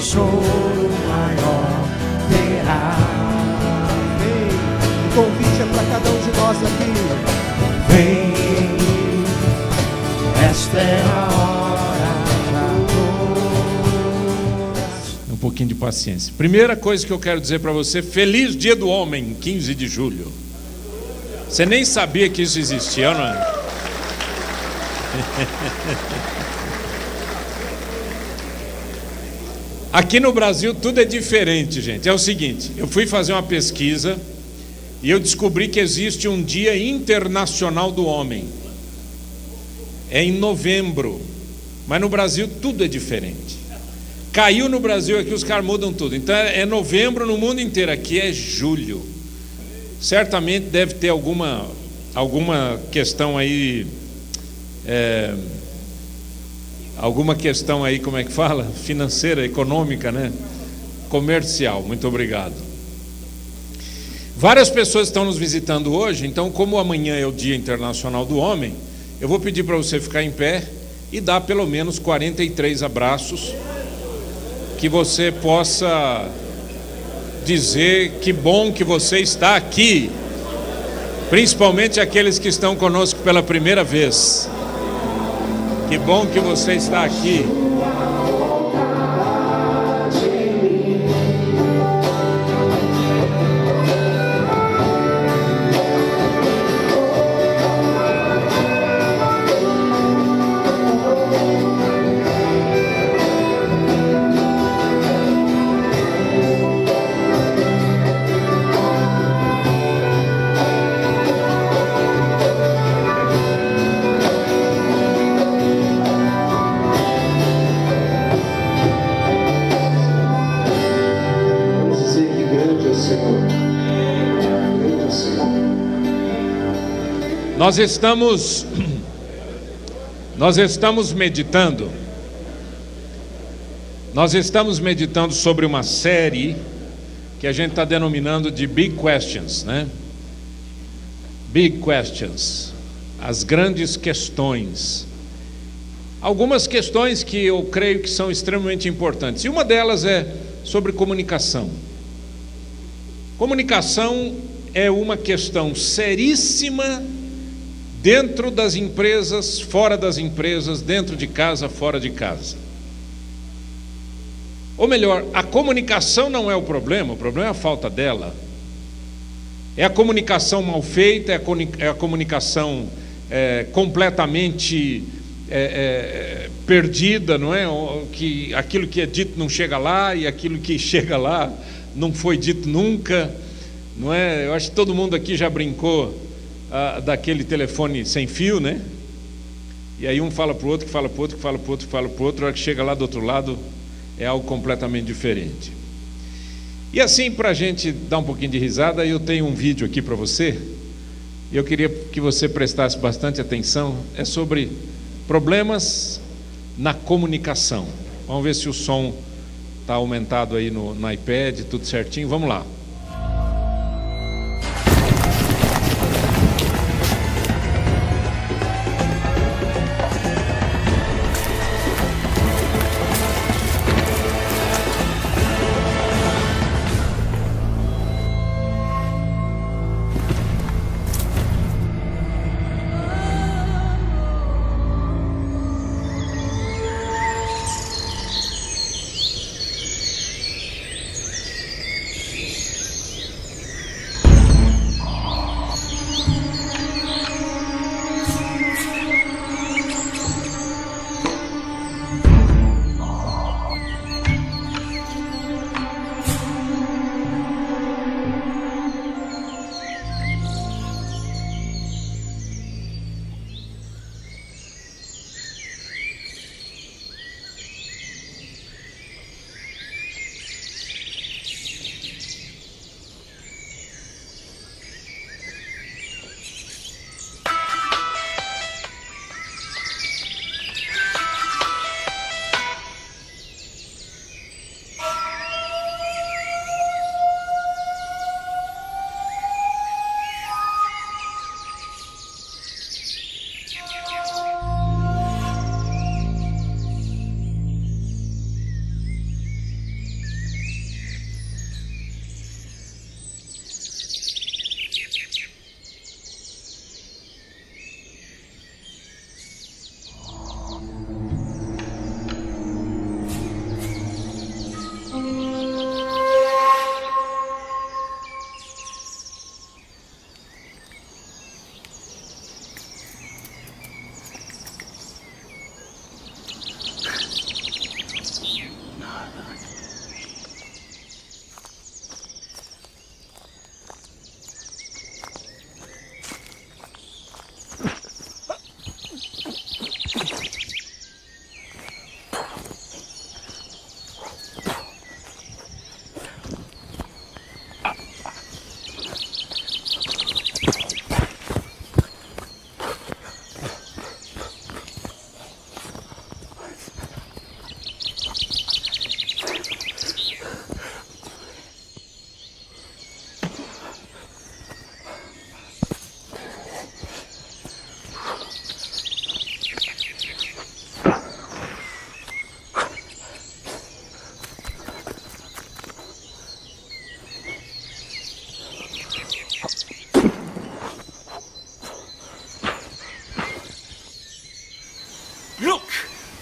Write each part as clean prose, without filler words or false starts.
tesouro maior terá. O convite é para cada um de nós aqui. Vem, esta é a hora da adoração. Um pouquinho de paciência. Primeira coisa que eu quero dizer para você: feliz Dia do Homem, 15 de julho. Você nem sabia que isso existia, não é? Aqui no Brasil tudo é diferente, gente. É o seguinte, eu fui fazer uma pesquisa e eu descobri que existe um Dia Internacional do Homem. É em novembro, mas no Brasil tudo é diferente. Caiu no Brasil aqui, os caras mudam tudo. Então é novembro no mundo inteiro, aqui é julho. Certamente deve ter alguma questão aí, alguma questão aí, como é que fala? Financeira, econômica, né? Comercial. Muito obrigado. Várias pessoas estão nos visitando hoje, então como amanhã é o Dia Internacional do Homem, eu vou pedir para você ficar em pé e dar pelo menos 43 abraços, que você possa dizer que bom que você está aqui, principalmente aqueles que estão conosco pela primeira vez. Que bom que você está aqui. Nós estamos meditando sobre uma série que a gente está denominando de Big Questions, né? Big Questions, as grandes questões. Algumas questões que eu creio que são extremamente importantes. E uma delas é sobre comunicação. Comunicação é uma questão seríssima dentro das empresas, fora das empresas, dentro de casa, fora de casa. Ou melhor, a comunicação não é o problema é a falta dela. É a comunicação mal feita, é a comunicação completamente perdida, não é? Que aquilo que é dito não chega lá e aquilo que chega lá não foi dito nunca, não é? Eu acho que todo mundo aqui já brincou daquele telefone sem fio, né? E aí um fala para o outro, que fala para o outro, que fala para o outro, que fala para o outro, a hora que chega lá do outro lado é algo completamente diferente. E assim, para a gente dar um pouquinho de risada, eu tenho um vídeo aqui para você, e eu queria que você prestasse bastante atenção. É sobre problemas na comunicação. Vamos ver se o som está aumentado aí no iPad, tudo certinho. Vamos lá.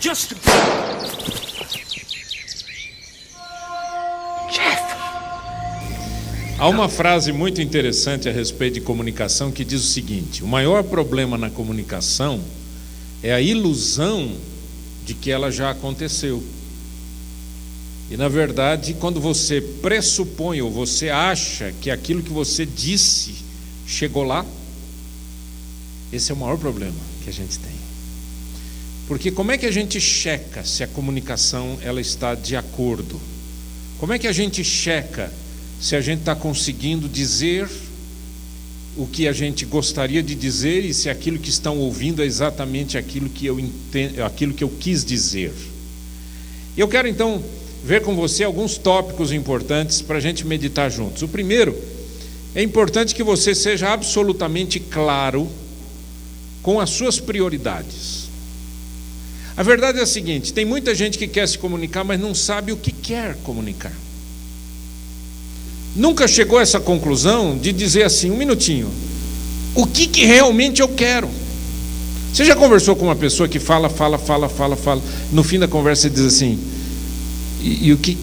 just Há uma frase muito interessante a respeito de comunicação que diz o seguinte: o maior problema na comunicação é a ilusão de que ela já aconteceu. E na verdade, quando você pressupõe ou você acha que aquilo que você disse chegou lá, esse é o maior problema que a gente tem. Porque como é que a gente checa se a comunicação ela está de acordo? Como é que a gente checa se a gente está conseguindo dizer o que a gente gostaria de dizer e se aquilo que estão ouvindo é exatamente aquilo que eu entendo, aquilo que eu quis dizer? E eu quero então ver com você alguns tópicos importantes para a gente meditar juntos. O primeiro, é importante que você seja absolutamente claro com as suas prioridades. A verdade é a seguinte: tem muita gente que quer se comunicar, mas não sabe o que quer comunicar. Nunca chegou a essa conclusão de dizer assim, um minutinho, o que realmente eu quero? Você já conversou com uma pessoa que fala, no fim da conversa você diz assim, e o que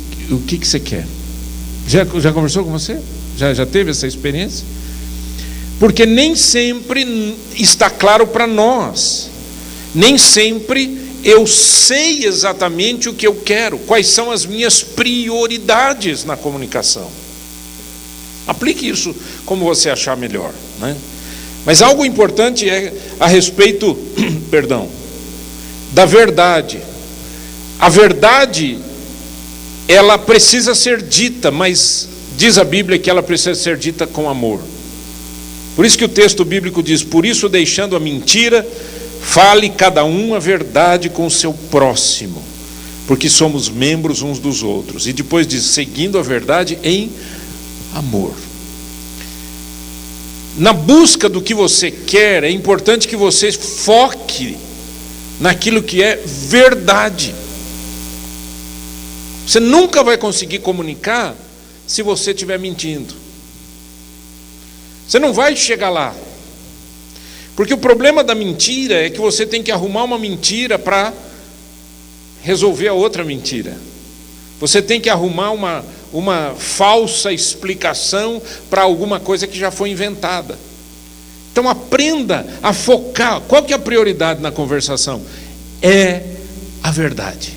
você quer? Já conversou com você? Já teve essa experiência? Porque nem sempre está claro para nós, nem sempre eu sei exatamente o que eu quero, quais são as minhas prioridades na comunicação. Aplique isso como você achar melhor, né? Mas algo importante é a respeito, da verdade. A verdade, ela precisa ser dita, mas diz a Bíblia que ela precisa ser dita com amor. Por isso que o texto bíblico diz: por isso, deixando a mentira, fale cada um a verdade com o seu próximo, porque somos membros uns dos outros. E depois diz, seguindo a verdade em amor. Na busca do que você quer, é importante que você foque naquilo que é verdade. Você nunca vai conseguir comunicar se você estiver mentindo. Você não vai chegar lá. Porque o problema da mentira é que você tem que arrumar uma mentira para resolver a outra mentira. Você tem que arrumar uma falsa explicação para alguma coisa que já foi inventada. Então aprenda a focar. Qual que é a prioridade na conversação? É a verdade.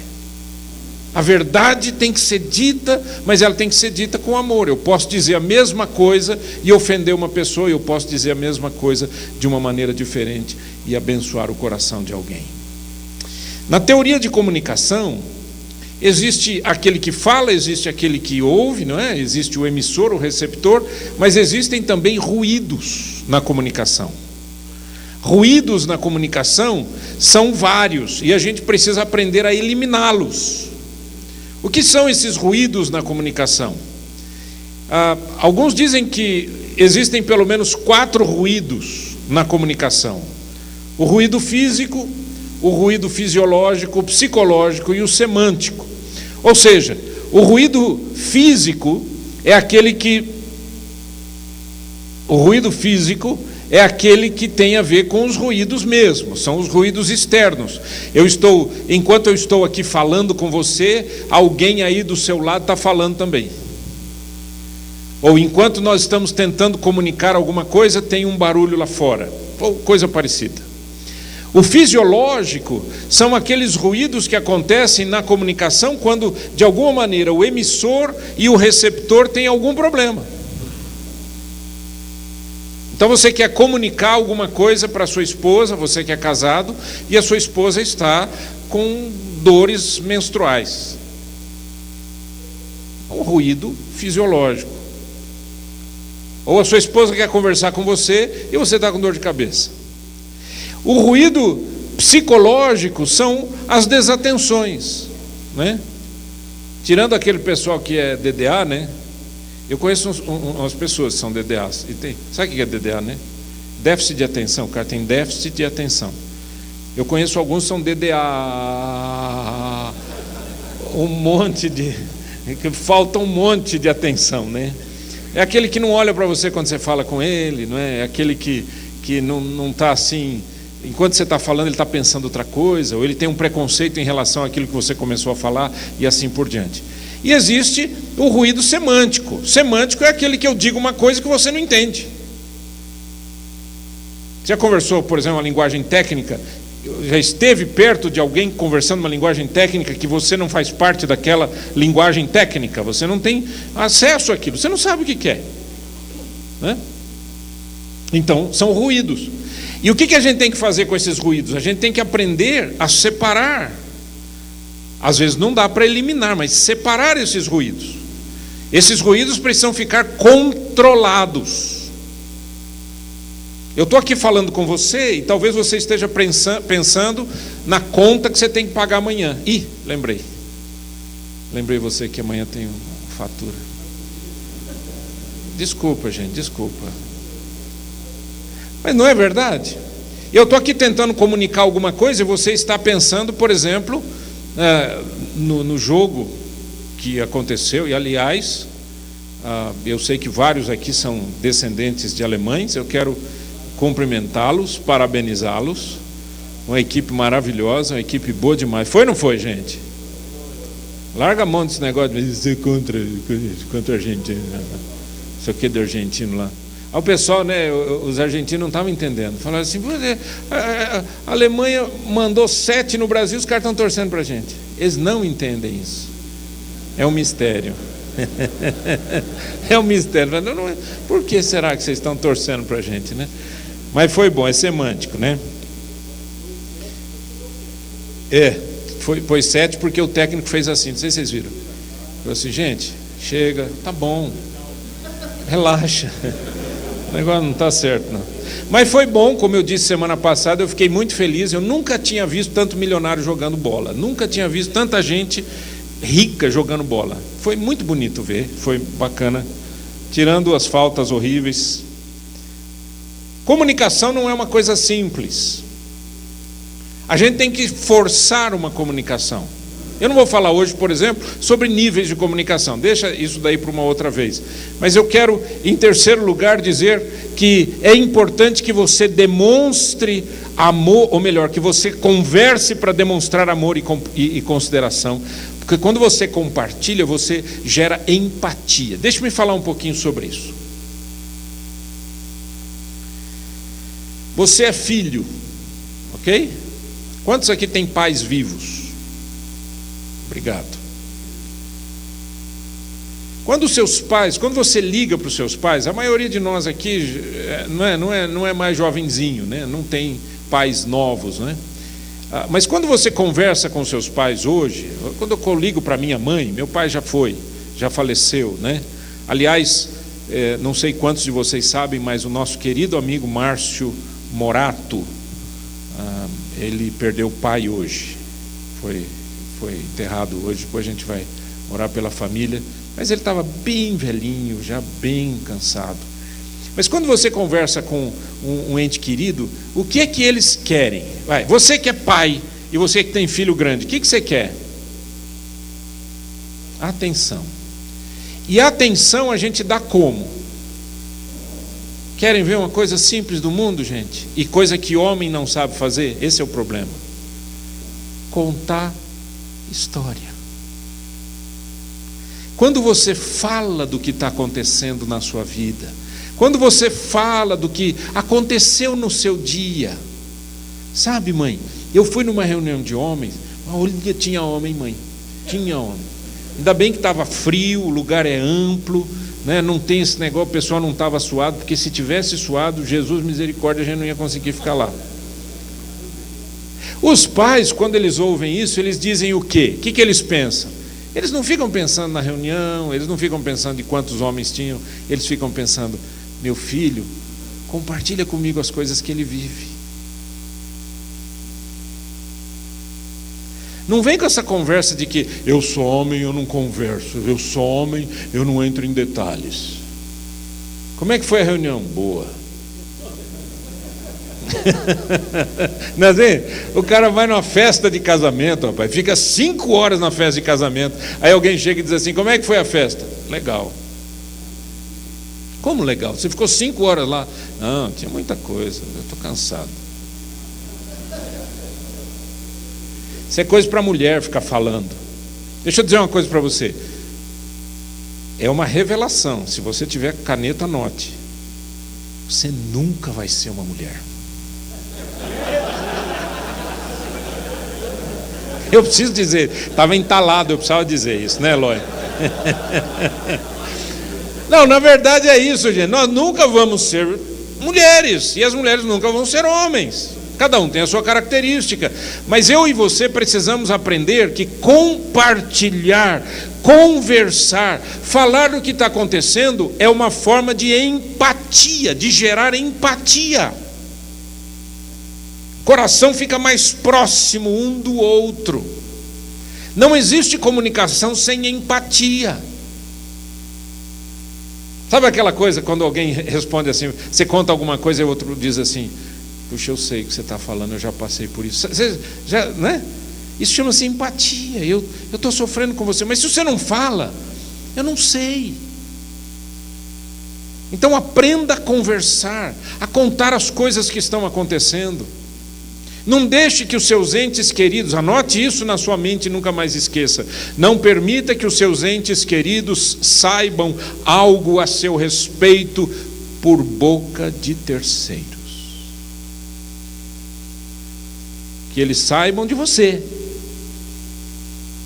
A verdade tem que ser dita, mas ela tem que ser dita com amor. Eu posso dizer a mesma coisa e ofender uma pessoa, e eu posso dizer a mesma coisa de uma maneira diferente e abençoar o coração de alguém. Na teoria de comunicação, existe aquele que fala, existe aquele que ouve, não é? Existe o emissor, o receptor, mas existem também ruídos na comunicação. Ruídos na comunicação são vários e a gente precisa aprender a eliminá-los. O que são esses ruídos na comunicação? Alguns dizem que existem pelo menos 4 ruídos na comunicação: o ruído físico, o ruído fisiológico, o psicológico e o semântico. Ou seja, o ruído físico é aquele que tem a ver com os ruídos mesmos, são os ruídos externos. Enquanto eu estou aqui falando com você, alguém aí do seu lado está falando também. Ou enquanto nós estamos tentando comunicar alguma coisa, tem um barulho lá fora, ou coisa parecida. O fisiológico são aqueles ruídos que acontecem na comunicação quando, de alguma maneira, o emissor e o receptor têm algum problema. Então você quer comunicar alguma coisa para a sua esposa, você que é casado, e a sua esposa está com dores menstruais. Um ruído fisiológico. Ou a sua esposa quer conversar com você e você está com dor de cabeça. O ruído psicológico são as desatenções, né? Tirando aquele pessoal que é DDA, né? Eu conheço umas pessoas que são DDAs. Sabe o que é DDA, né? Déficit de atenção. O cara tem déficit de atenção. Eu conheço alguns que são DDA, um monte de... que falta um monte de atenção, né? É aquele que não olha para você quando você fala com ele, não é? É aquele que não está assim... enquanto você está falando, ele está pensando outra coisa, ou ele tem um preconceito em relação àquilo que você começou a falar, e assim por diante. E existe o ruído semântico. Semântico é aquele que eu digo uma coisa que você não entende. Já conversou, por exemplo, uma linguagem técnica? Já esteve perto de alguém conversando uma linguagem técnica que você não faz parte daquela linguagem técnica? Você não tem acesso àquilo, você não sabe o que é, né? Então, são ruídos. E o que a gente tem que fazer com esses ruídos? A gente tem que aprender a separar. Às vezes não dá para eliminar, mas separar esses ruídos. Esses ruídos precisam ficar controlados. Eu estou aqui falando com você e talvez você esteja pensando na conta que você tem que pagar amanhã. Ih, lembrei você que amanhã tem uma fatura. Desculpa, gente, desculpa. Mas não é verdade? Eu estou aqui tentando comunicar alguma coisa e você está pensando, por exemplo, no jogo que aconteceu. E aliás, eu sei que vários aqui são descendentes de alemães. Eu quero cumprimentá-los, parabenizá-los. Uma equipe maravilhosa, uma equipe boa demais. Foi ou não foi, gente? Larga a mão desse negócio de ser contra a Argentina. Isso aqui é do argentino lá. Aí o pessoal, né, os argentinos não estavam entendendo. Falaram assim, a Alemanha mandou 7 no Brasil, os caras estão torcendo para a gente. Eles não entendem isso. É um mistério. É um mistério. Por que será que vocês estão torcendo para a gente, né? Mas foi bom, é semântico, né? Foi 7 porque o técnico fez assim, não sei se vocês viram. Falou assim, gente, chega, tá bom, relaxa. O negócio não está certo, não. Mas foi bom, como eu disse semana passada, eu fiquei muito feliz. Eu nunca tinha visto tanto milionário jogando bola. Nunca tinha visto tanta gente rica jogando bola. Foi muito bonito ver, foi bacana. Tirando as faltas horríveis. Comunicação não é uma coisa simples. A gente tem que forçar uma comunicação. Eu não vou falar hoje, por exemplo, sobre níveis de comunicação. Deixa isso daí para uma outra vez. Mas eu quero, em terceiro lugar, dizer que é importante que você demonstre amor, ou melhor, que você converse para demonstrar amor e consideração. Porque quando você compartilha, você gera empatia. Deixa-me falar um pouquinho sobre isso. Você é filho, ok? Quantos aqui têm pais vivos? Obrigado. Quando você liga para os seus pais, a maioria de nós aqui não é mais jovenzinho, né? Não tem pais novos, né? Mas quando você conversa com seus pais hoje, quando eu ligo para minha mãe, meu pai já faleceu, né? Aliás, não sei quantos de vocês sabem, mas o nosso querido amigo Márcio Morato, ele perdeu o pai hoje, foi enterrado hoje. Depois a gente vai orar pela família, mas ele estava bem velhinho, já bem cansado. Mas quando você conversa com um ente querido, o que é que eles querem? Você que é pai e você que tem filho grande, o que você quer? Atenção. E a atenção a gente dá como? Querem ver uma coisa simples do mundo, gente? E coisa que homem não sabe fazer? Esse é o problema. Contar história. Quando você fala do que está acontecendo na sua vida, quando você fala do que aconteceu no seu dia, sabe, mãe, eu fui numa reunião de homens, olha, tinha homem, mãe, tinha homem. Ainda bem que estava frio, o lugar é amplo, né? Não tem esse negócio, o pessoal não estava suado, porque se tivesse suado, Jesus misericórdia, a gente não ia conseguir ficar lá. Os pais, quando eles ouvem isso, eles dizem o quê? O que eles pensam? Eles não ficam pensando na reunião, eles não ficam pensando em quantos homens tinham, eles ficam pensando, meu filho, compartilha comigo as coisas que ele vive. Não vem com essa conversa de que eu sou homem, eu não converso, eu sou homem, eu não entro em detalhes. Como é que foi a reunião? Boa. Não é assim? O cara vai numa festa de casamento, rapaz, fica 5 horas na festa de casamento, aí alguém chega e diz assim, como é que foi a festa? Legal. Como legal? Você ficou 5 horas lá? Não, tinha muita coisa, eu estou cansado. Isso é coisa para mulher ficar falando. Deixa eu dizer uma coisa para você. É uma revelação. Se você tiver caneta, anote. Você nunca vai ser uma mulher. Eu preciso dizer, estava entalado, eu precisava dizer isso, né, Eloy? Não, na verdade é isso, gente. Nós nunca vamos ser mulheres, e as mulheres nunca vão ser homens. Cada um tem a sua característica. Mas eu e você precisamos aprender que compartilhar, conversar, falar do que está acontecendo é uma forma de empatia, de gerar empatia. O coração fica mais próximo um do outro. Não existe comunicação sem empatia. Sabe aquela coisa quando alguém responde assim, você conta alguma coisa e o outro diz assim, puxa, eu sei o que você está falando, eu já passei por isso. Você já, né? Isso chama-se empatia. Eu estou sofrendo com você, mas se você não fala, eu não sei. Então aprenda a conversar, a contar as coisas que estão acontecendo. Não deixe que os seus entes queridos, anote isso na sua mente e nunca mais esqueça. Não permita que os seus entes queridos saibam algo a seu respeito por boca de terceiros. Que eles saibam de você.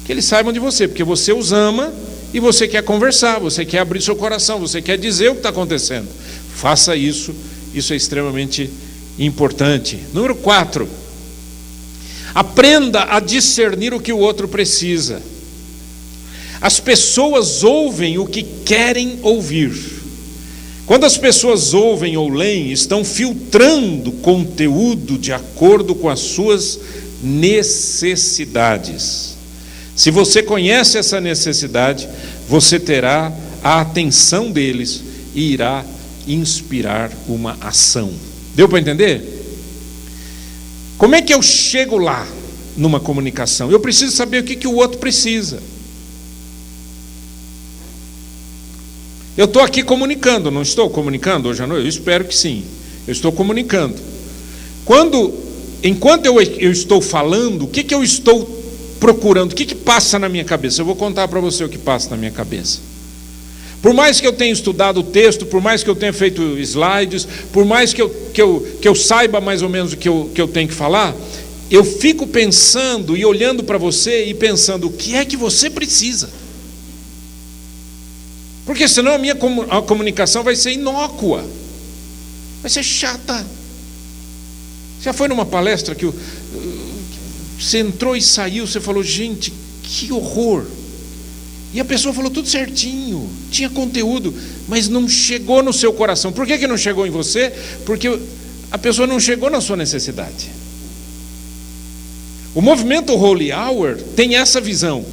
Que eles saibam de você, porque você os ama e você quer conversar, você quer abrir seu coração, você quer dizer o que está acontecendo. Faça isso, isso é extremamente importante. Número 4. Aprenda a discernir o que o outro precisa. As pessoas ouvem o que querem ouvir. Quando as pessoas ouvem ou leem, estão filtrando conteúdo de acordo com as suas necessidades. Se você conhece essa necessidade, você terá a atenção deles e irá inspirar uma ação. Deu para entender? Como é que eu chego lá numa comunicação? Eu preciso saber o que o outro precisa. Eu estou aqui comunicando, não estou comunicando hoje à noite? Eu espero que sim. Eu estou comunicando. Enquanto eu estou falando, o que eu estou procurando? O que passa na minha cabeça? Eu vou contar para você o que passa na minha cabeça. Por mais que eu tenha estudado o texto, por mais que eu tenha feito slides, por mais que eu saiba mais ou menos o que eu tenho que falar, eu fico pensando e olhando para você e pensando, o que é que você precisa? Porque senão a comunicação vai ser inócua, vai ser chata. Já foi numa palestra que você entrou e saiu, você falou, gente, que horror. E a pessoa falou tudo certinho, tinha conteúdo, mas não chegou no seu coração. Por que não chegou em você? Porque a pessoa não chegou na sua necessidade. O movimento Holy Hour tem essa visão.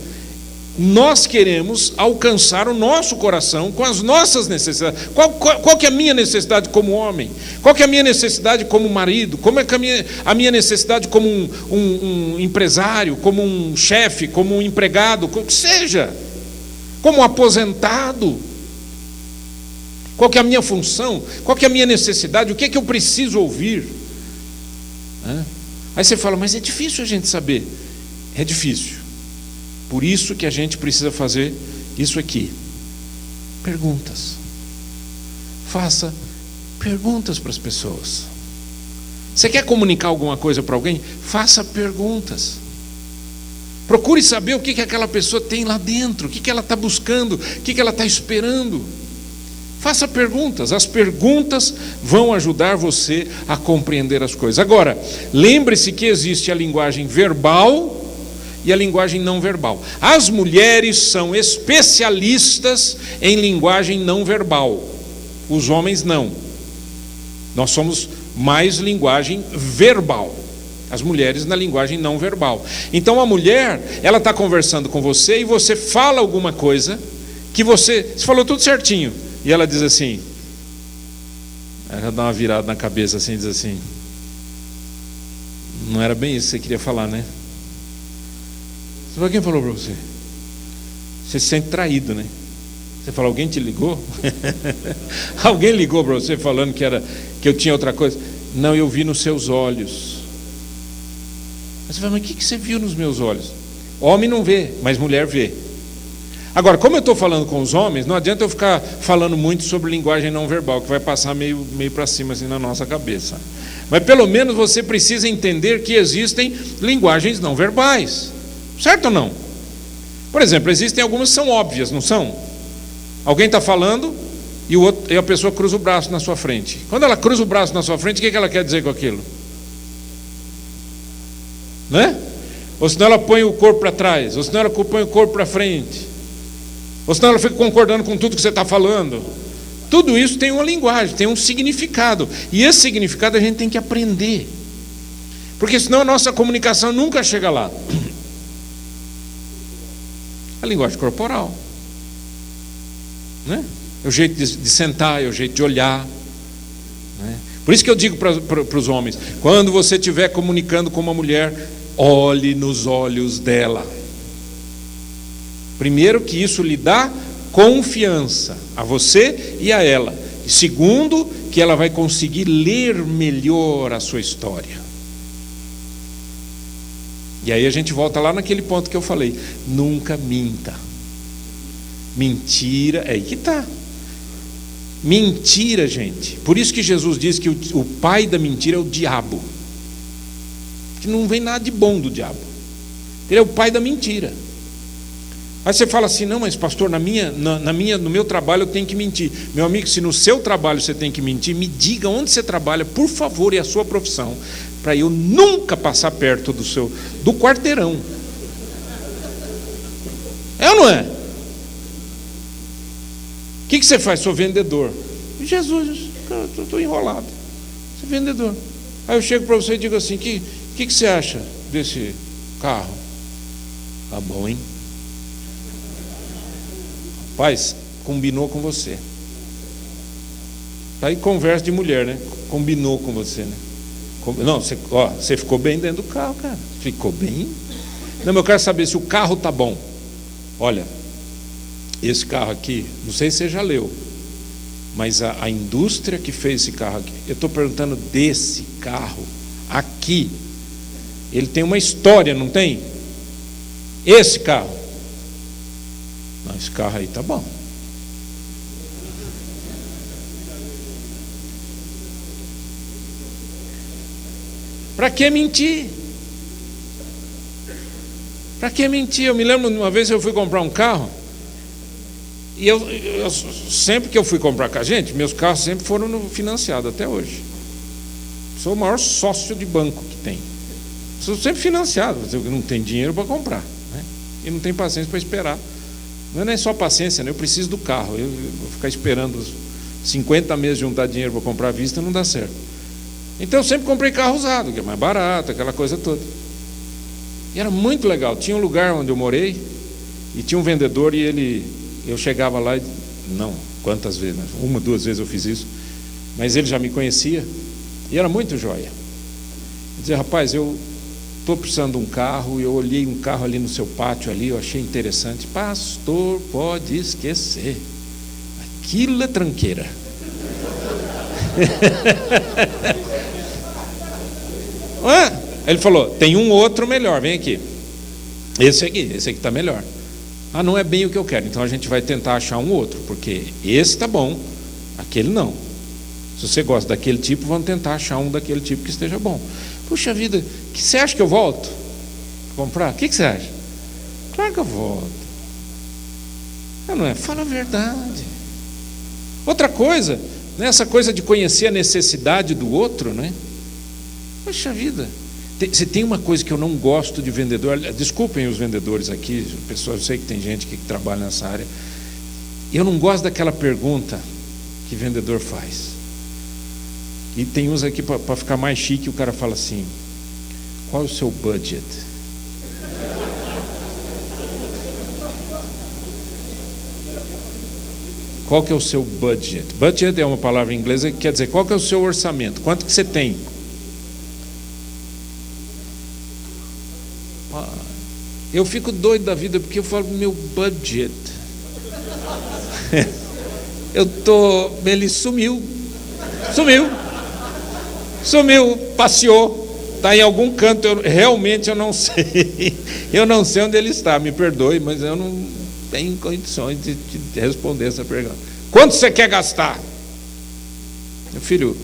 Nós queremos alcançar o nosso coração com as nossas necessidades. Qual que é a minha necessidade como homem? Qual que é a minha necessidade como marido? Como é que a minha necessidade como um empresário, como um chefe, como um empregado, como que seja? Como aposentado? Qual que é a minha função? Qual que é a minha necessidade? O que é que eu preciso ouvir? Aí você fala, mas é difícil a gente saber. É difícil. Por isso que a gente precisa fazer isso aqui. Perguntas. Faça perguntas para as pessoas. Você quer comunicar alguma coisa para alguém? Faça perguntas. Procure saber o que aquela pessoa tem lá dentro, o que ela está buscando, o que ela está esperando. Faça perguntas. As perguntas vão ajudar você a compreender as coisas. Agora, lembre-se que existe a linguagem verbal e a linguagem não verbal. As mulheres são especialistas em linguagem não verbal. Os homens não. Nós somos mais linguagem verbal. As mulheres na linguagem não verbal. Então a mulher, ela está conversando com você e você fala alguma coisa que você falou tudo certinho. E ela diz assim, ela dá uma virada na cabeça assim, diz assim, não era bem isso que você queria falar, né? Quem falou para você? Você se sente traído, né? Você fala, alguém te ligou? Alguém ligou para você falando que eu tinha outra coisa? Não, eu vi nos seus olhos. Aí você fala, mas o que você viu nos meus olhos? Homem não vê, mas mulher vê. Agora, como eu estou falando com os homens, não adianta eu ficar falando muito sobre linguagem não verbal, que vai passar meio para cima assim na nossa cabeça. Mas pelo menos você precisa entender que existem linguagens não verbais. Certo ou não? Por exemplo, existem algumas que são óbvias, não são? Alguém está falando e a pessoa cruza o braço na sua frente. Quando ela cruza o braço na sua frente, o que ela quer dizer com aquilo? Né? Ou senão ela põe o corpo para trás, ou senão ela põe o corpo para frente, ou senão ela fica concordando com tudo que você está falando. Tudo isso tem uma linguagem, tem um significado. E esse significado a gente tem que aprender. Porque senão a nossa comunicação nunca chega lá. A linguagem corporal, né? É o jeito de sentar, é o jeito de olhar, né? Por isso que eu digo para os homens, quando você estiver comunicando com uma mulher, olhe nos olhos dela. Primeiro, que isso lhe dá confiança a você e a ela. E segundo, que ela vai conseguir ler melhor a sua história. E aí a gente volta lá naquele ponto que eu falei, nunca minta. Mentira, é aí que está. Mentira, gente. Por isso que Jesus diz que o pai da mentira é o diabo. Que não vem nada de bom do diabo. Ele é o pai da mentira. Aí você fala assim, não, mas pastor, no meu trabalho eu tenho que mentir. Meu amigo, se no seu trabalho você tem que mentir, me diga onde você trabalha, por favor, e a sua profissão, para eu nunca passar perto do quarteirão. É ou não é? O que você faz? Sou vendedor. Jesus, eu estou enrolado. Sou vendedor. Aí eu chego para você e digo assim, o que você acha desse carro? Tá bom, hein? Rapaz, combinou com você. Aí conversa de mulher, né? Combinou com você, né? Não, você ficou bem dentro do carro, cara. Ficou bem. Não, mas eu quero saber se o carro tá bom. Olha, esse carro aqui, não sei se você já leu, mas a indústria que fez esse carro aqui, eu estou perguntando desse carro aqui, ele tem uma história, não tem? Esse carro. Não, esse carro aí tá bom. Para que mentir? Para que mentir? Eu me lembro de uma vez eu fui comprar um carro e eu sempre que eu fui comprar com a gente, meus carros sempre foram financiados até hoje. Sou o maior sócio de banco que tem. Sou sempre financiado, eu não tenho dinheiro para comprar, né? E não tenho paciência para esperar. Não é só paciência, né? Eu preciso do carro. Eu vou ficar esperando 50 meses de juntar dinheiro para comprar à vista, não dá certo. Então eu sempre comprei carro usado, que é mais barato, aquela coisa toda. E era muito legal. Tinha um lugar onde eu morei e tinha um vendedor e eu chegava lá e não, quantas vezes, né? 1, 2 vezes eu fiz isso, mas ele já me conhecia e era muito joia. Eu dizia, rapaz, eu estou precisando de um carro, eu olhei um carro ali no seu pátio ali, eu achei interessante. Pastor, pode esquecer, aquilo é tranqueira. Ele falou, tem um outro melhor, vem aqui. Esse aqui está melhor. Ah, não é bem o que eu quero, então a gente vai tentar achar um outro, porque esse está bom, aquele não. Se você gosta daquele tipo, vamos tentar achar um daquele tipo que esteja bom. Puxa vida, que você acha que eu volto a comprar? O que você acha? Claro que eu volto. Não é? Fala a verdade. Outra coisa, né, essa coisa de conhecer a necessidade do outro, né? Puxa vida, se tem uma coisa que eu não gosto de vendedor, desculpem os vendedores aqui, pessoal, eu sei que tem gente que trabalha nessa área, eu não gosto daquela pergunta que vendedor faz. E tem uns aqui para ficar mais chique, o cara fala assim, qual é o seu budget? Qual que é o seu budget? Budget é uma palavra inglesa que quer dizer qual que é o seu orçamento, quanto que você tem? Eu fico doido da vida porque eu falo meu budget. Ele sumiu, passeou. Está em algum canto, realmente eu não sei. Eu não sei onde ele está, me perdoe, mas eu não tenho condições de responder essa pergunta. Quanto você quer gastar? Meu filho,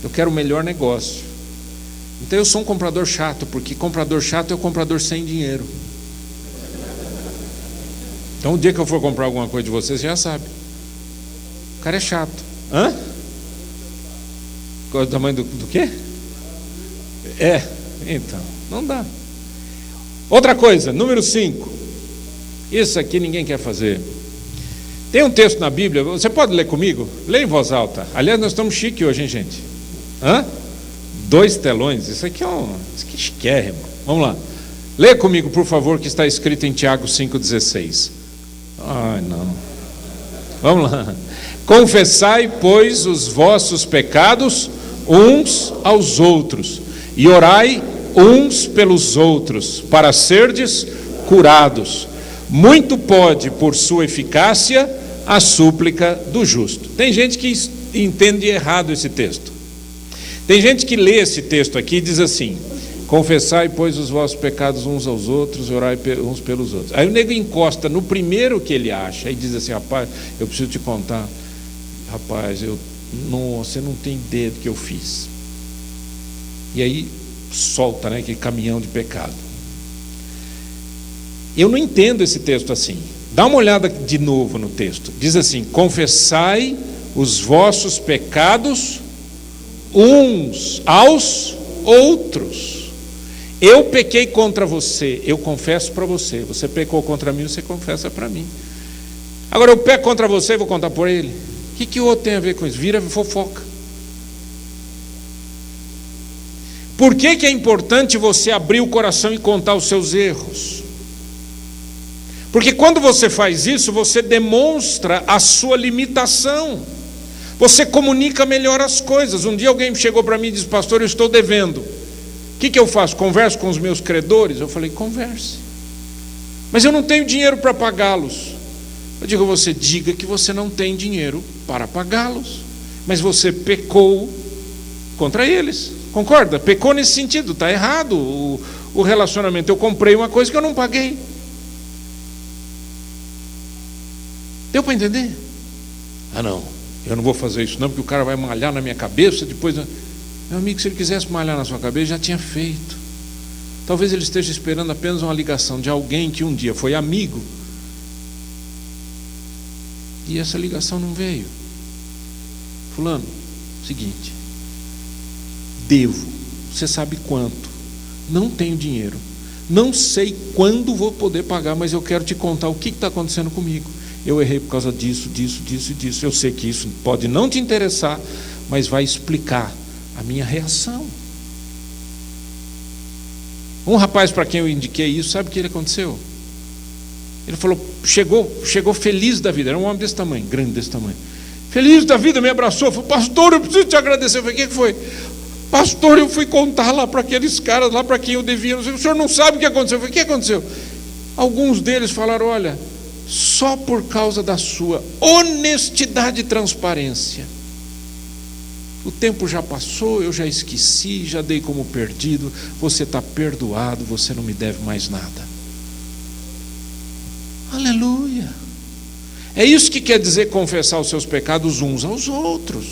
eu quero o melhor negócio. Então eu sou um comprador chato, porque comprador chato é o comprador sem dinheiro. Então o dia que eu for comprar alguma coisa de você já sabe. O cara é chato. Hã? Qual é o tamanho do quê? Então, não dá. Outra coisa, número 5. Isso aqui ninguém quer fazer. Tem um texto na Bíblia, você pode ler comigo? Lê em voz alta. Aliás, nós estamos chique hoje, hein, gente? 2 telões, isso aqui é chiquérrimo. Vamos lá. Lê comigo, por favor, que está escrito em Tiago 5,16. Ai, não. Vamos lá. Confessai, pois, os vossos pecados uns aos outros, e orai uns pelos outros, para serdes curados. Muito pode, por sua eficácia, a súplica do justo. Tem gente que entende errado esse texto. Tem gente que lê esse texto aqui e diz assim: confessai, pois, os vossos pecados uns aos outros, e orai uns pelos outros. Aí o nego encosta no primeiro que ele acha e diz assim: rapaz, eu preciso te contar. Rapaz, você não tem ideia do que eu fiz. E aí solta, né, aquele caminhão de pecado. Eu não entendo esse texto assim. Dá uma olhada de novo no texto. Diz assim: confessai os vossos pecados uns aos outros. Eu pequei contra você, eu confesso para você. Você pecou contra mim, você confessa para mim. Agora eu peco contra você, vou contar por ele. O que o outro tem a ver com isso? Vira fofoca. Por que é importante você abrir o coração e contar os seus erros? Porque quando você faz isso, você demonstra a sua limitação. Você comunica melhor as coisas. Um dia alguém chegou para mim e disse: pastor, eu estou devendo. O que eu faço? Converso com os meus credores? Eu falei: converse. Mas eu não tenho dinheiro para pagá-los. Eu digo: você diga que você não tem dinheiro para pagá-los, mas você pecou contra eles. Concorda? Pecou nesse sentido, está errado o relacionamento. Eu comprei uma coisa que eu não paguei. Deu para entender? Não, eu não vou fazer isso não, porque o cara vai malhar na minha cabeça, depois... Meu amigo, se ele quisesse malhar na sua cabeça, já tinha feito. Talvez ele esteja esperando apenas uma ligação de alguém que um dia foi amigo, e essa ligação não veio. Fulano, seguinte, devo, você sabe quanto, não tenho dinheiro, não sei quando vou poder pagar, mas eu quero te contar o que está acontecendo comigo. Eu errei por causa disso, disso, disso e disso. Eu sei que isso pode não te interessar, mas vai explicar a minha reação. Um rapaz para quem eu indiquei isso, sabe o que aconteceu? Ele falou, chegou feliz da vida. Era um homem desse tamanho, grande desse tamanho. Feliz da vida, me abraçou. Falou: pastor, eu preciso te agradecer. Eu falei: o que foi? Pastor, eu fui contar lá para aqueles caras, lá para quem eu devia. O senhor não sabe o que aconteceu. Eu falei: o que aconteceu? Alguns deles falaram: olha, só por causa da sua honestidade e transparência, o tempo já passou, eu já esqueci, já dei como perdido, você está perdoado, você não me deve mais nada. Aleluia. É isso que quer dizer confessar os seus pecados uns aos outros.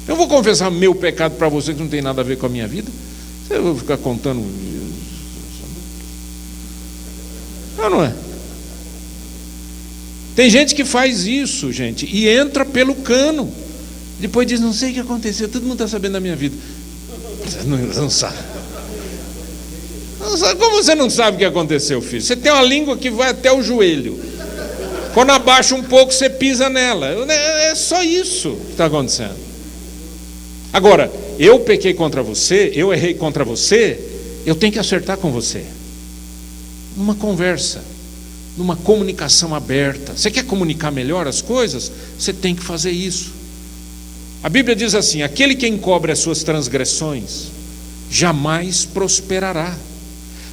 Eu vou confessar meu pecado para você que não tem nada a ver com a minha vida? Eu vou ficar contando? Não é? Tem gente que faz isso, gente, e entra pelo cano. Depois diz: não sei o que aconteceu, todo mundo está sabendo da minha vida. Não sabe. Como você não sabe o que aconteceu, filho? Você tem uma língua que vai até o joelho. Quando abaixa um pouco, você pisa nela. É só isso que está acontecendo. Agora, eu pequei contra você, eu errei contra você, eu tenho que acertar com você. Numa conversa, numa comunicação aberta. Você quer comunicar melhor as coisas? Você tem que fazer isso. A Bíblia diz assim: aquele que encobre as suas transgressões jamais prosperará,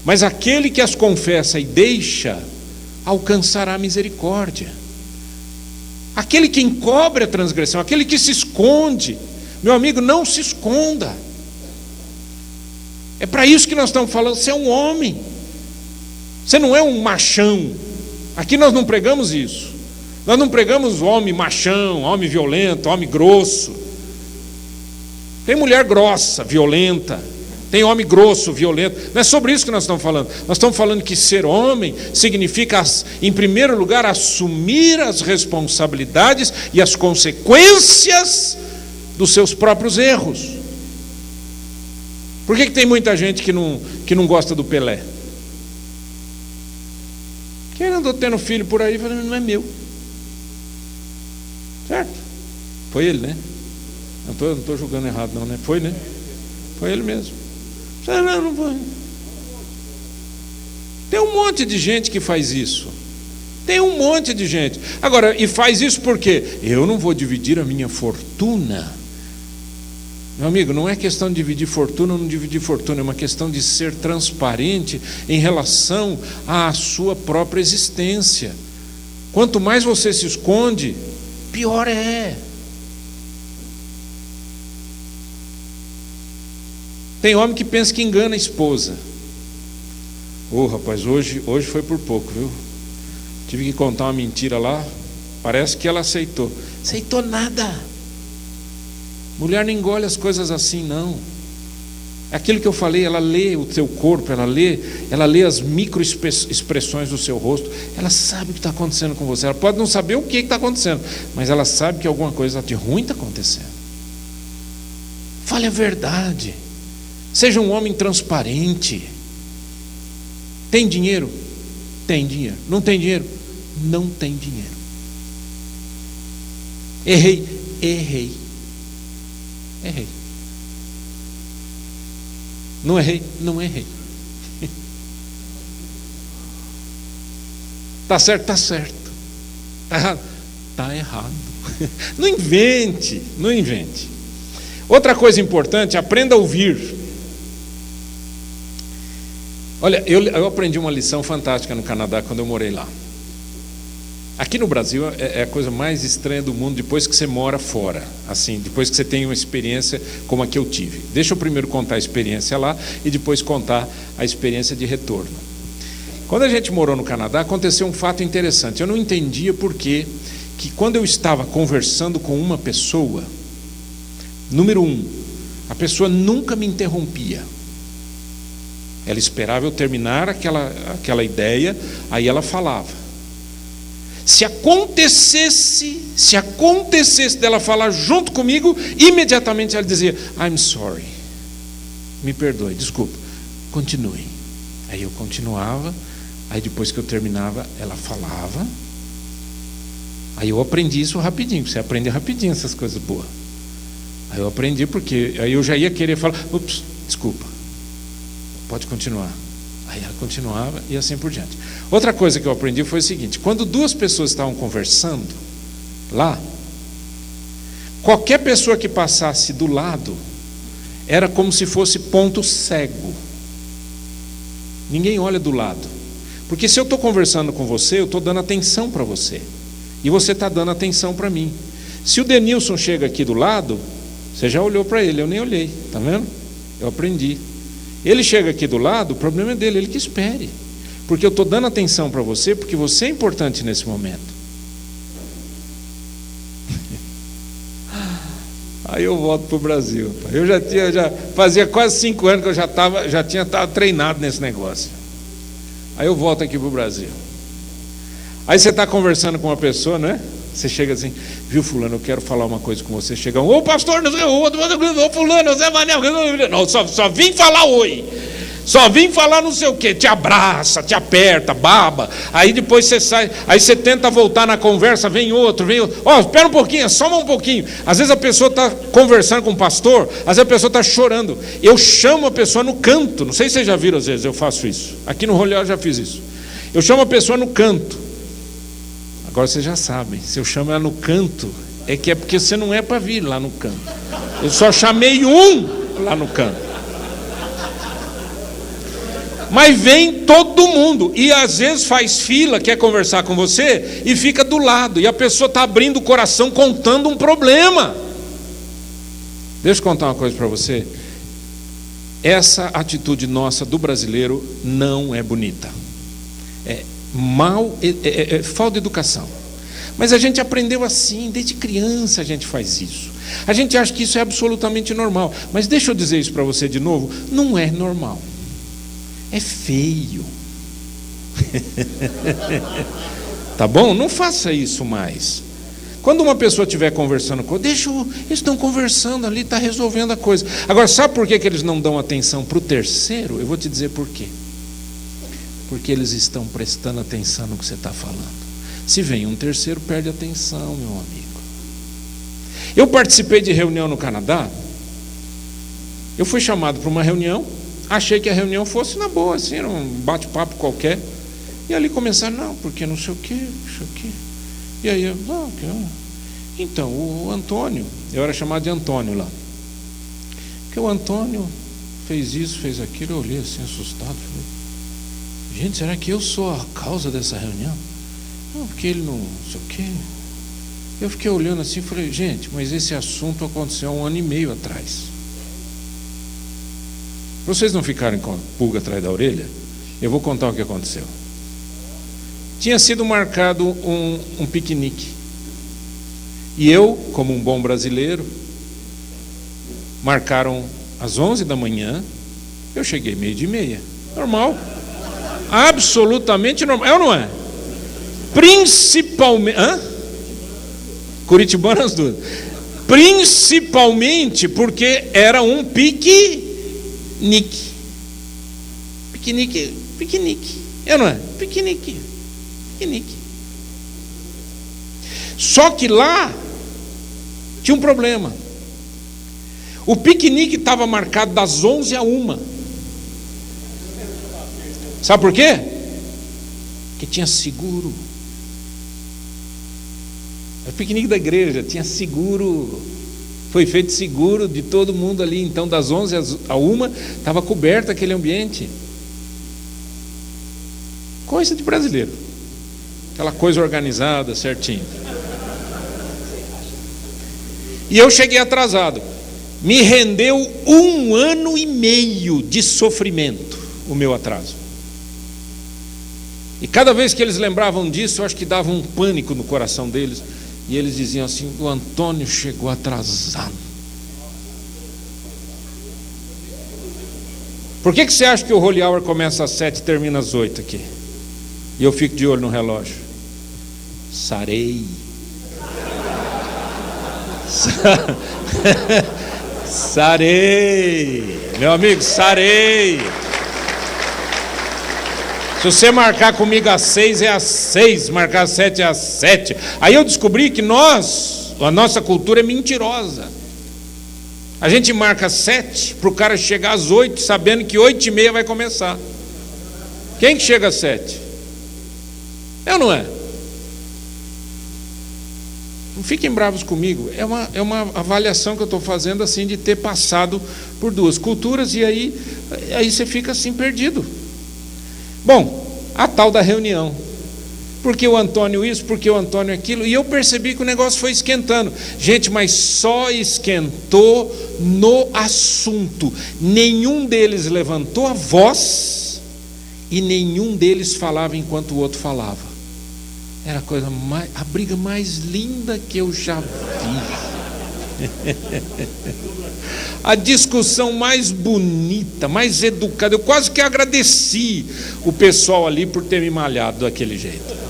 mas aquele que as confessa e deixa alcançará misericórdia. Aquele que encobre a transgressão, aquele que se esconde, meu amigo, não se esconda. É para isso que nós estamos falando. Você é um homem. Você não é um machão. Aqui nós não pregamos isso. Nós não pregamos homem machão, homem violento, homem grosso. Tem mulher grossa, violenta. Tem homem grosso, violento. Não é sobre isso que nós estamos falando. Nós estamos falando que ser homem significa, em primeiro lugar, assumir as responsabilidades e as consequências dos seus próprios erros. Por que tem muita gente que não gosta do Pelé? Porque ele andou tendo filho por aí e falou, não é meu. Certo? Foi ele, né? Não estou julgando errado não, né? Foi, né? Foi ele mesmo. Não foi. Tem um monte de gente que faz isso. Tem um monte de gente. Agora, e faz isso por quê? Eu não vou dividir a minha fortuna. Meu amigo, não é questão de dividir fortuna ou não dividir fortuna, é uma questão de ser transparente em relação à sua própria existência. Quanto mais você se esconde, pior é. Tem homem que pensa que engana a esposa. Rapaz, hoje foi por pouco, viu? Tive que contar uma mentira lá. Parece que ela aceitou. Aceitou nada. Mulher não engole as coisas assim, não. Aquilo que eu falei, ela lê o teu corpo, ela lê as microexpressões do seu rosto. Ela sabe o que está acontecendo com você. Ela pode não saber o que está acontecendo, mas ela sabe que alguma coisa de ruim está acontecendo. Fale a verdade. Seja um homem transparente. Tem dinheiro? Tem dinheiro. Não tem dinheiro? Não tem dinheiro. Errei. Não errei? Não errei. Está certo? Está certo. Está errado? Está errado. Não invente. Outra coisa importante, aprenda a ouvir. Olha, eu aprendi uma lição fantástica no Canadá quando eu morei lá. Aqui no Brasil é a coisa mais estranha do mundo depois que você mora fora, assim, depois que você tem uma experiência como a que eu tive. Deixa eu primeiro contar a experiência lá e depois contar a experiência de retorno. Quando a gente morou no Canadá, aconteceu um fato interessante. Eu não entendia por que quando eu estava conversando com uma pessoa, número 1, a pessoa nunca me interrompia. Ela esperava eu terminar aquela ideia, aí ela falava. Se acontecesse dela falar junto comigo, imediatamente ela dizia, I'm sorry, me perdoe, desculpa, continue. Aí eu continuava, aí depois que eu terminava, ela falava. Aí eu aprendi isso rapidinho, você aprende rapidinho essas coisas boas. Aí eu aprendi porque aí eu já ia querer falar, ups, desculpa, pode continuar. Aí ela continuava e assim por diante. Outra coisa que eu aprendi foi o seguinte: quando duas pessoas estavam conversando lá, qualquer pessoa que passasse do lado era como se fosse ponto cego. Ninguém olha do lado, porque se eu estou conversando com você, eu estou dando atenção para você e você está dando atenção para mim. Se o Denilson chega aqui do lado, você já olhou para ele, eu nem olhei, está vendo? Eu aprendi. Ele chega aqui do lado, o problema é dele, ele que espere. Porque eu estou dando atenção para você, porque você é importante nesse momento. Aí eu volto para o Brasil. Eu já fazia quase 5 anos que eu já tinha estado treinado nesse negócio. Aí eu volto aqui para o Brasil. Aí você está conversando com uma pessoa, não é? Você chega assim, viu, fulano, eu quero falar uma coisa com você. Chega ô pastor, ô fulano, Zé Manel, não, só vim falar oi. Só vim falar não sei o quê, te abraça, te aperta, baba. Aí depois você sai, aí você tenta voltar na conversa, vem outro. Espera um pouquinho, soma um pouquinho. Às vezes a pessoa está conversando com o pastor, às vezes a pessoa está chorando. Eu chamo a pessoa no canto, não sei se vocês já viram, às vezes eu faço isso. Aqui no Rolhão eu já fiz isso. Eu chamo a pessoa no canto. Agora vocês já sabem, se eu chamo ela no canto, é porque você não é para vir lá no canto. Eu só chamei um lá no canto. Mas vem todo mundo, e às vezes faz fila, quer conversar com você, e fica do lado, e a pessoa está abrindo o coração, contando um problema. Deixa eu contar uma coisa para você. essa atitude nossa do brasileiro não é bonita. É falta de educação. Mas a gente aprendeu assim, desde criança a gente faz isso. A gente acha que isso é absolutamente normal. Mas deixa eu dizer isso para você de novo, não é normal. É feio. Tá bom? Não faça isso mais. Quando uma pessoa estiver conversando com eles estão conversando ali, está resolvendo a coisa. Agora, sabe por que eles não dão atenção para o terceiro? Eu vou te dizer por quê. Porque eles estão prestando atenção no que você está falando. Se vem um terceiro, perde a atenção, meu amigo. Eu participei de reunião no Canadá. Eu fui chamado para uma reunião. Achei que a reunião fosse na boa, assim, era um bate-papo qualquer. E ali começaram, não, porque não sei o quê, não sei o quê. E aí eu, então, o Antônio, eu era chamado de Antônio lá. Porque o Antônio fez isso, fez aquilo, eu olhei assim, assustado. Falei, gente, será que eu sou a causa dessa reunião? Não, porque ele não sei o quê. Eu fiquei olhando assim e falei, gente, mas esse assunto aconteceu há 1 ano e meio atrás. Vocês não ficarem com a pulga atrás da orelha? Eu vou contar o que aconteceu. Tinha sido marcado um piquenique. E eu, como um bom brasileiro, marcaram às 11 da manhã. Eu cheguei 12:30. Normal. Absolutamente normal. É ou não é? Principalmente... Curitibano as duas. Principalmente porque era um piquenique. Piquenique. É ou não é? Piquenique. Só que lá tinha um problema. O piquenique estava marcado das 11 à 1. Sabe por quê? Porque tinha seguro. O piquenique da igreja tinha seguro. Foi feito seguro de todo mundo ali. Então das 11 à 1 estava coberto aquele ambiente. Coisa de brasileiro. Aquela coisa organizada, certinho. E eu cheguei atrasado. Me rendeu 1 ano e meio de sofrimento o meu atraso. E cada vez que eles lembravam disso, eu acho que dava um pânico no coração deles. E eles diziam assim, o Antônio chegou atrasado. Por que você acha que o Holy Hour começa às 7 e termina às 8 aqui? E eu fico de olho no relógio. Sarei. Sarei. Meu amigo, sarei. Se você marcar comigo às 6, é às 6. Marcar às 7, é às 7. Aí eu descobri que a nossa cultura é mentirosa. A gente marca às 7 para o cara chegar às 8, sabendo que 8:30 vai começar. Quem que chega às 7? É ou não é? Não fiquem bravos comigo. É uma avaliação que eu estou fazendo assim de ter passado por 2 culturas e aí você fica assim perdido. Bom, a tal da reunião. Porque o Antônio isso, porque o Antônio aquilo. E eu percebi que o negócio foi esquentando. Gente, mas só esquentou no assunto. Nenhum deles levantou a voz e nenhum deles falava enquanto o outro falava. Era a briga mais linda que eu já vi. A discussão mais bonita, mais educada. Eu quase que agradeci o pessoal ali por ter me malhado daquele jeito.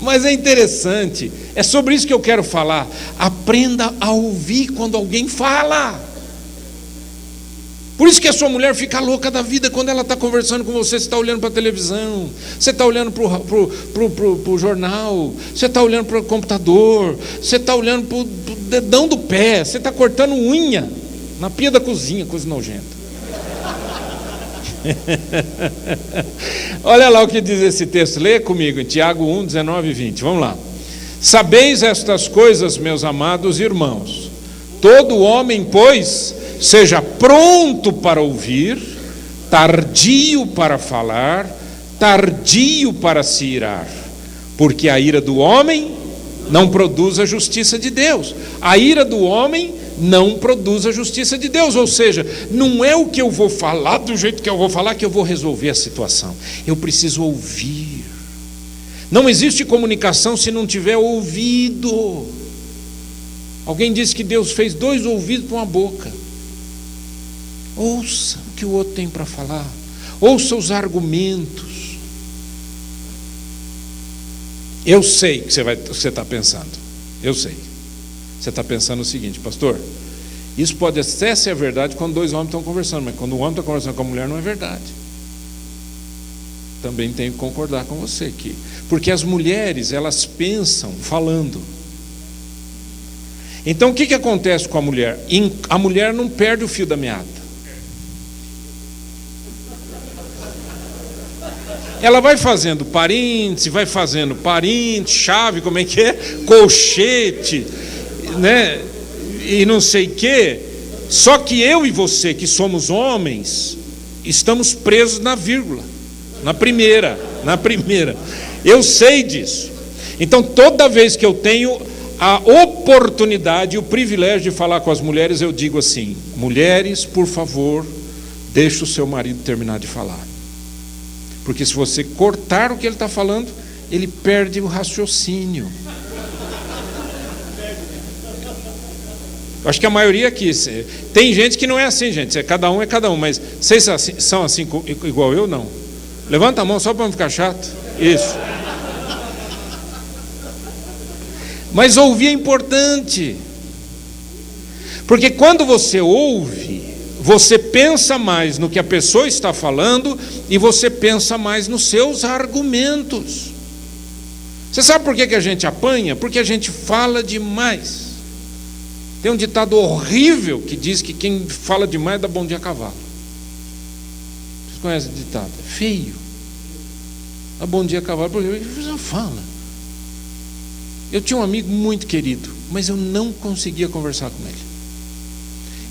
Mas é interessante. É sobre isso que eu quero falar. Aprenda a ouvir quando alguém fala. Por isso que a sua mulher fica louca da vida quando ela está conversando com você. Você está olhando para a televisão, você está olhando para o jornal, você está olhando para o computador, você está olhando para o dedão do pé, você está cortando unha na pia da cozinha, coisa nojenta. Olha lá o que diz esse texto, lê comigo em Tiago 1, 19 e 20, vamos lá. Sabeis estas coisas, meus amados irmãos, todo homem, pois, seja pronto para ouvir, tardio para falar, tardio para se irar, porque a ira do homem não produz a justiça de Deus. A ira do homem não produz a justiça de Deus. Ou seja, não é o que eu vou falar do jeito que eu vou falar que eu vou resolver a situação. Eu preciso ouvir. Não existe comunicação se não tiver ouvido. Alguém disse que Deus fez 2 ouvidos para uma boca. Ouça o que o outro tem para falar. Ouça os argumentos. Eu sei o que você está pensando. Eu sei. Você está pensando o seguinte: pastor, isso pode até ser verdade quando 2 homens estão conversando, mas quando um homem está conversando com a mulher não é verdade. Também tenho que concordar com você aqui. Porque as mulheres, elas pensam falando. Então o que acontece com a mulher? A mulher não perde o fio da meada. Ela vai fazendo parêntese, chave, como é que é? Colchete, né? E não sei o quê. Só que eu e você, que somos homens, estamos presos na vírgula, na primeira. Eu sei disso. Então toda vez que eu tenho a oportunidade e o privilégio de falar com as mulheres, eu digo assim: mulheres, por favor, deixe o seu marido terminar de falar. Porque se você cortar o que ele está falando, ele perde o raciocínio. Acho que a maioria aqui, tem gente que não é assim, gente, cada um é cada um, mas vocês são assim igual eu? Não. Levanta a mão só para não ficar chato. Isso. Mas ouvir é importante, porque quando você ouve, você pensa mais no que a pessoa está falando e você pensa mais nos seus argumentos. Você sabe por que a gente apanha? Porque a gente fala demais. Tem um ditado horrível que diz que quem fala demais dá bom dia a cavalo. Vocês conhecem o ditado? É feio. Dá bom dia a cavalo, porque você não fala. Eu tinha um amigo muito querido, mas eu não conseguia conversar com ele.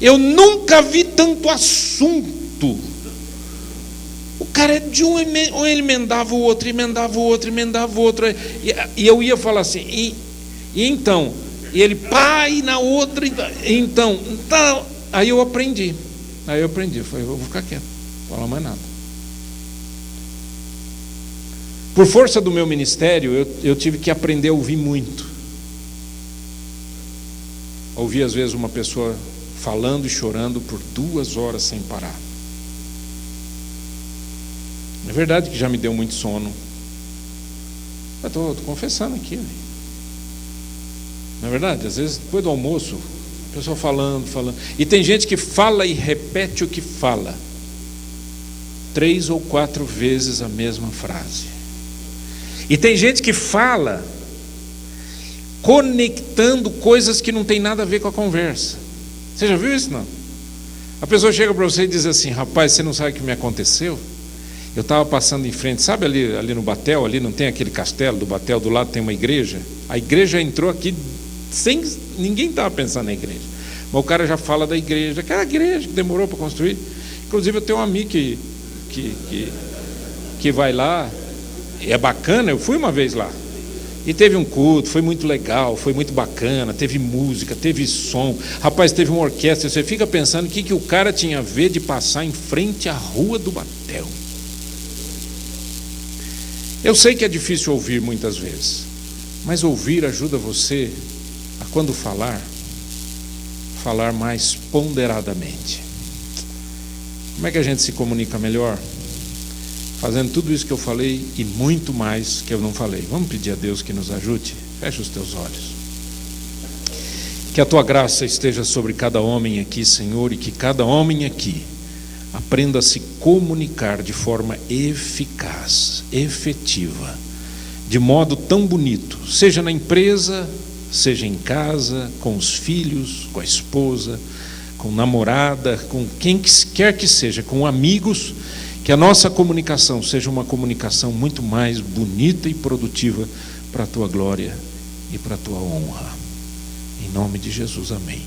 Eu nunca vi tanto assunto. O cara de um, ou ele emendava o outro. E eu ia falar assim, e então, e ele, pai, na outra, então, aí eu aprendi. Eu falei, eu vou ficar quieto, não falar mais nada. Por força do meu ministério, eu tive que aprender a ouvir muito. Ouvi às vezes uma pessoa falando e chorando por 2 horas sem parar. É verdade que já me deu muito sono. Eu estou confessando aqui. Não é verdade? Às vezes, depois do almoço, a pessoa falando. E tem gente que fala e repete o que fala 3 ou 4 vezes a mesma frase. E tem gente que fala conectando coisas que não tem nada a ver com a conversa. Você já viu isso, não? A pessoa chega para você e diz assim: rapaz, você não sabe o que me aconteceu? Eu estava passando em frente, sabe ali no Batel, ali não tem aquele castelo do Batel, do lado tem uma igreja? A igreja entrou aqui sem... Ninguém estava pensando na igreja. Mas o cara já fala da igreja, aquela igreja que demorou para construir. Inclusive eu tenho um amigo que vai lá, e é bacana, eu fui uma vez lá. E teve um culto, foi muito legal, foi muito bacana, teve música, teve som. Rapaz, teve uma orquestra. Você fica pensando o que o cara tinha a ver de passar em frente à rua do Batel. Eu sei que é difícil ouvir muitas vezes, mas ouvir ajuda você a, quando falar mais ponderadamente. Como é que a gente se comunica melhor? Fazendo tudo isso que eu falei e muito mais que eu não falei. Vamos pedir a Deus que nos ajude? Fecha os teus olhos. Que a tua graça esteja sobre cada homem aqui, Senhor, e que cada homem aqui aprenda a se comunicar de forma eficaz, efetiva, de modo tão bonito, seja na empresa, seja em casa, com os filhos, com a esposa, com namorada, com quem quer que seja, com amigos. Que a nossa comunicação seja uma comunicação muito mais bonita e produtiva para a tua glória e para a tua honra. Em nome de Jesus, amém.